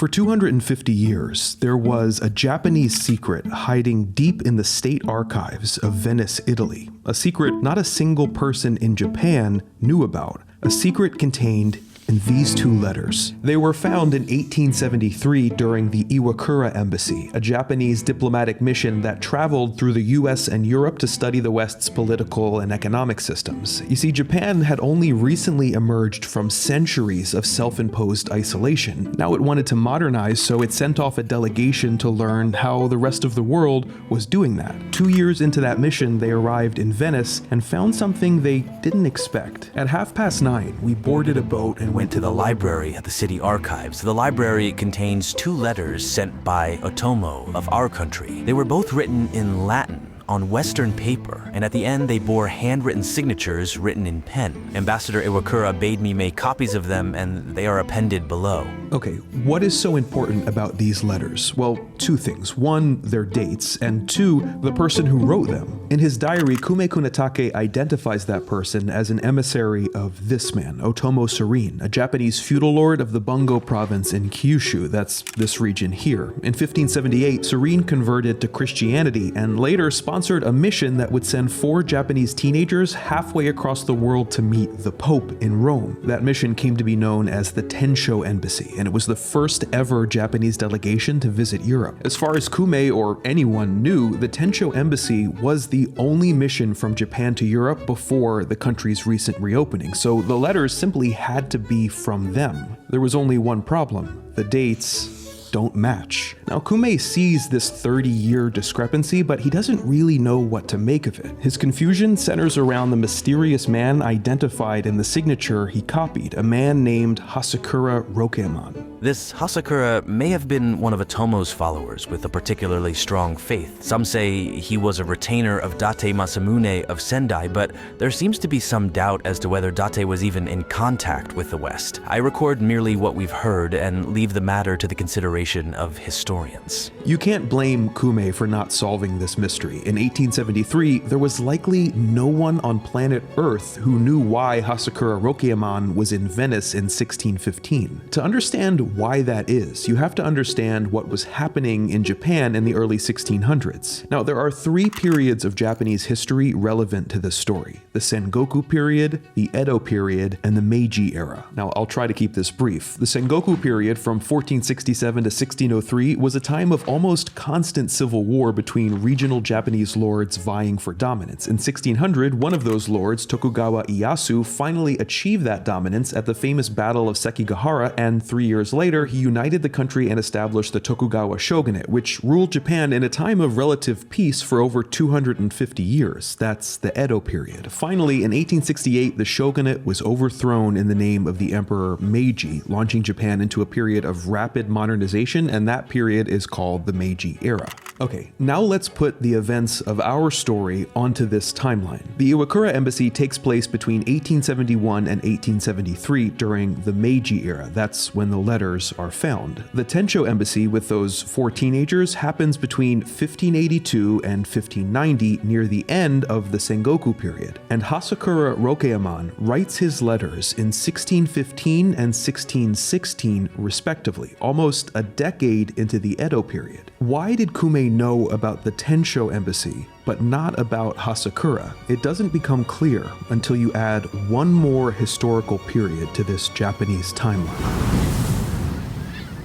For 250 years, there was a Japanese secret hiding deep in the state archives of Venice, Italy. A secret not a single person in Japan knew about. A secret contained in these two letters. They were found in 1873 during the Iwakura Embassy, a Japanese diplomatic mission that traveled through the US and Europe to study the West's political and economic systems. You see, Japan had only recently emerged from centuries of self-imposed isolation. Now it wanted to modernize, so it sent off a delegation to learn how the rest of the world was doing that. 2 years into that mission, they arrived in Venice and found something they didn't expect. At 9:30, we boarded a boat and went to the library at the city archives. The library contains 2 letters sent by Otomo of our country. They were both written in Latin on Western paper, and at the end they bore handwritten signatures written in pen. Ambassador Iwakura bade me make copies of them, and they are appended below. Okay, what is so important about these letters? Well, 2 things. 1, their dates, and 2, the person who wrote them. In his diary, Kume Kunitake identifies that person as an emissary of this man, Otomo Serene, a Japanese feudal lord of the Bungo province in Kyushu, that's this region here. In 1578, Serene converted to Christianity and later sponsored a mission that would send 4 Japanese teenagers halfway across the world to meet the Pope in Rome. That mission came to be known as the Tenshō Embassy, and it was the first ever Japanese delegation to visit Europe. As far as Kume or anyone knew, the Tenshō Embassy was the only mission from Japan to Europe before the country's recent reopening, so the letters simply had to be from them. There was only one problem: the dates don't match. Now, Kume sees this 30-year discrepancy, but he doesn't really know what to make of it. His confusion centers around the mysterious man identified in the signature he copied, a man named Hasakura Rokeamon. This Hasakura may have been one of Otomo's followers with a particularly strong faith. Some say he was a retainer of Date Masamune of Sendai, but there seems to be some doubt as to whether Date was even in contact with the West. I record merely what we've heard and leave the matter to the consideration of historians. You can't blame Kume for not solving this mystery. In 1873, there was likely no one on planet Earth who knew why Hasakura Rokeamon was in Venice in 1615. To understand why that is, you have to understand what was happening in Japan in the early 1600s. Now, there are 3 periods of Japanese history relevant to this story: the Sengoku period, the Edo period, and the Meiji era. Now, I'll try to keep this brief. The Sengoku period from 1467 to 1603 was a time of almost constant civil war between regional Japanese lords vying for dominance. In 1600, one of those lords, Tokugawa Ieyasu, finally achieved that dominance at the famous Battle of Sekigahara, and 3 years later, he united the country and established the Tokugawa shogunate, which ruled Japan in a time of relative peace for over 250 years. That's the Edo period. Finally, in 1868, the shogunate was overthrown in the name of the Emperor Meiji, launching Japan into a period of rapid modernization, and that period is called the Meiji era. Okay, now let's put the events of our story onto this timeline. The Iwakura Embassy takes place between 1871 and 1873 during the Meiji era. That's when the letters are found. The Tenshō Embassy with those 4 teenagers happens between 1582 and 1590, near the end of the Sengoku period. And Hasakura Rokeamon writes his letters in 1615 and 1616 respectively, almost a decade into the Edo period. Why did Kume know about the Tenshō Embassy but not about Hasakura? It doesn't become clear until you add one more historical period to this Japanese timeline.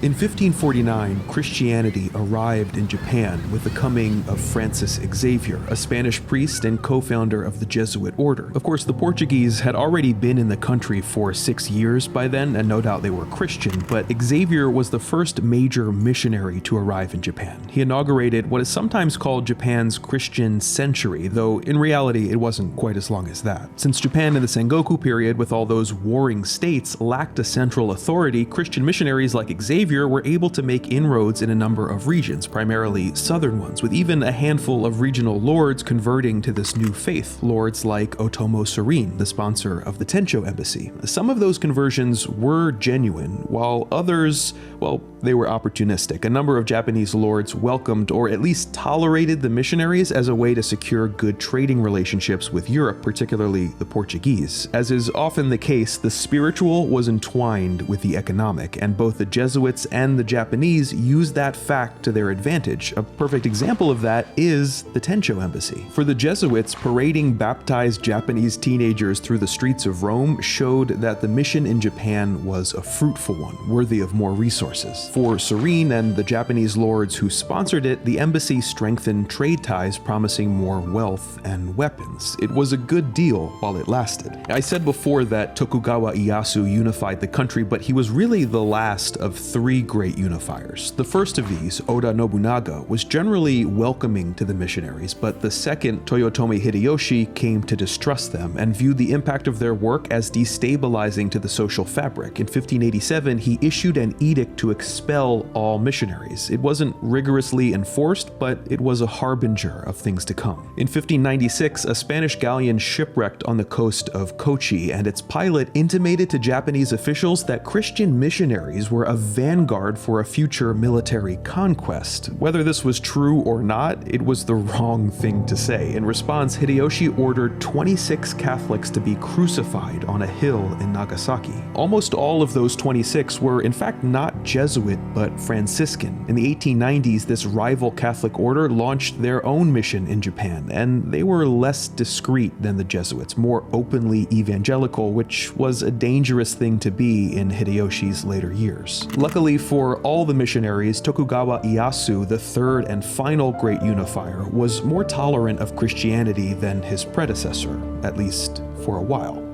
In 1549, Christianity arrived in Japan with the coming of Francis Xavier, a Spanish priest and co-founder of the Jesuit order. Of course, the Portuguese had already been in the country for 6 years by then, and no doubt they were Christian, but Xavier was the first major missionary to arrive in Japan. He inaugurated what is sometimes called Japan's Christian century, though in reality it wasn't quite as long as that. Since Japan in the Sengoku period, with all those warring states, lacked a central authority, Christian missionaries like Xavier were able to make inroads in a number of regions, primarily southern ones, with even a handful of regional lords converting to this new faith, lords like Otomo Serene, the sponsor of the Tenshō Embassy. Some of those conversions were genuine, while others, well, they were opportunistic. A number of Japanese lords welcomed or at least tolerated the missionaries as a way to secure good trading relationships with Europe, particularly the Portuguese. As is often the case, the spiritual was entwined with the economic, and both the Jesuits Jesuits and the Japanese used that fact to their advantage. A perfect example of that is the Tenshō embassy. For the Jesuits, parading baptized Japanese teenagers through the streets of Rome showed that the mission in Japan was a fruitful one, worthy of more resources. For Serene and the Japanese lords who sponsored it, the embassy strengthened trade ties, promising more wealth and weapons. It was a good deal while it lasted. I said before that Tokugawa Ieyasu unified the country, but he was really the last of three great unifiers. The first of these, Oda Nobunaga, was generally welcoming to the missionaries, but the second, Toyotomi Hideyoshi, came to distrust them and viewed the impact of their work as destabilizing to the social fabric. In 1587, he issued an edict to expel all missionaries. It wasn't rigorously enforced, but it was a harbinger of things to come. In 1596, a Spanish galleon shipwrecked on the coast of Kochi, and its pilot intimated to Japanese officials that Christian missionaries were a vanguard for a future military conquest. Whether this was true or not, it was the wrong thing to say. In response, Hideyoshi ordered 26 Catholics to be crucified on a hill in Nagasaki. Almost all of those 26 were in fact not Jesuit, but Franciscan. In the 1890s, this rival Catholic order launched their own mission in Japan, and they were less discreet than the Jesuits, more openly evangelical, which was a dangerous thing to be in Hideyoshi's later years. Luckily for all the missionaries, Tokugawa Ieyasu, the third and final great unifier, was more tolerant of Christianity than his predecessor, at least for a while.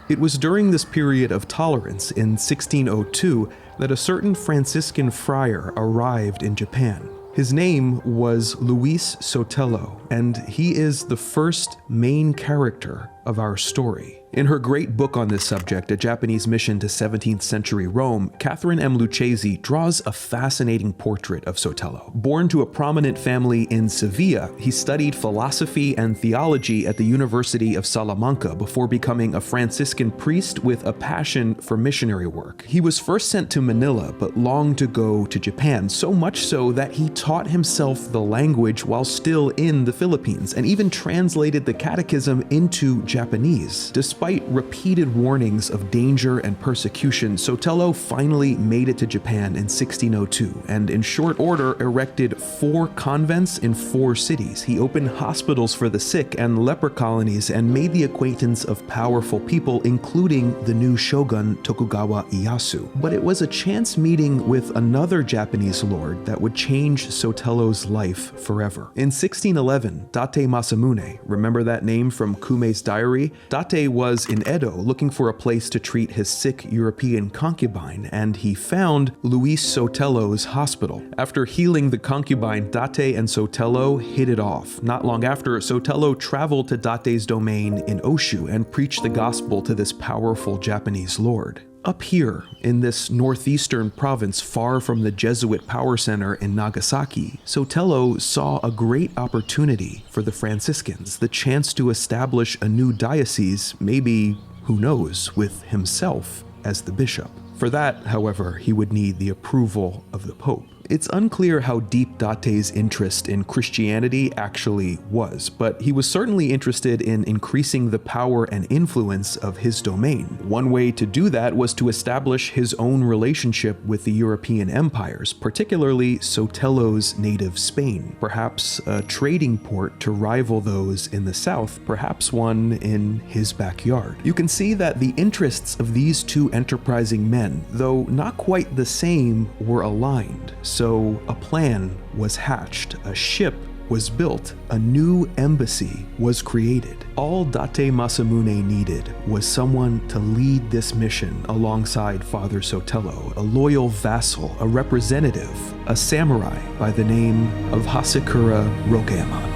It was during this period of tolerance in 1602 that a certain Franciscan friar arrived in Japan. His name was Luis Sotelo, and he is the first main character of our story. In her great book on this subject, A Japanese Mission to 17th Century Rome, Kathryn M. Lucchese draws a fascinating portrait of Sotelo. Born to a prominent family in Sevilla, he studied philosophy and theology at the University of Salamanca before becoming a Franciscan priest with a passion for missionary work. He was first sent to Manila, but longed to go to Japan, so much so that he taught himself the language while still in the Philippines, and even translated the catechism into Japanese. Despite repeated warnings of danger and persecution, Sotelo finally made it to Japan in 1602, and in short order erected 4 convents in 4 cities. He opened hospitals for the sick and leper colonies, and made the acquaintance of powerful people, including the new shogun Tokugawa Ieyasu. But it was a chance meeting with another Japanese lord that would change Sotelo's life forever. In 1611, Date Masamune, remember that name from Kume's diary? Date was in Edo looking for a place to treat his sick European concubine, and he found Luis Sotelo's hospital. After healing the concubine, Date and Sotelo hit it off. Not long after, Sotelo traveled to Date's domain in Oshu and preached the gospel to this powerful Japanese lord. Up here, in this northeastern province far from the Jesuit power center in Nagasaki, Sotelo saw a great opportunity for the Franciscans, the chance to establish a new diocese, maybe, who knows, with himself as the bishop. For that, however, he would need the approval of the Pope. It's unclear how deep Date's interest in Christianity actually was, but he was certainly interested in increasing the power and influence of his domain. One way to do that was to establish his own relationship with the European empires, particularly Sotelo's native Spain, perhaps a trading port to rival those in the south, perhaps one in his backyard. You can see that the interests of these two enterprising men, though not quite the same, were aligned. So a plan was hatched, a ship was built, a new embassy was created. All Date Masamune needed was someone to lead this mission alongside Father Sotelo, a loyal vassal, a representative, a samurai by the name of Hasekura Rokeamon.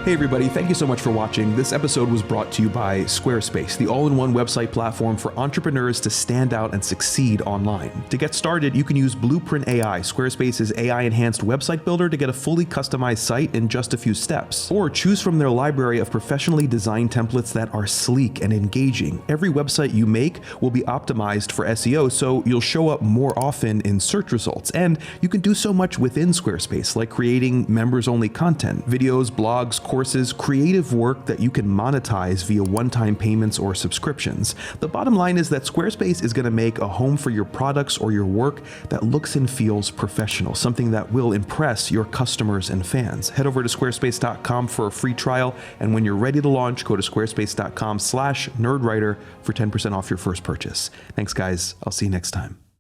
Hey everybody, thank you so much for watching. This episode was brought to you by Squarespace, the all-in-one website platform for entrepreneurs to stand out and succeed online. To get started, you can use Blueprint AI, Squarespace's AI-enhanced website builder, to get a fully customized site in just a few steps. Or choose from their library of professionally designed templates that are sleek and engaging. Every website you make will be optimized for SEO, so you'll show up more often in search results. And you can do so much within Squarespace, like creating members-only content, videos, blogs, courses, creative work that you can monetize via one-time payments or subscriptions. The bottom line is that Squarespace is going to make a home for your products or your work that looks and feels professional, something that will impress your customers and fans. Head over to squarespace.com for a free trial, and when you're ready to launch, go to squarespace.com/nerdwriter for 10% off your first purchase. Thanks guys, I'll see you next time.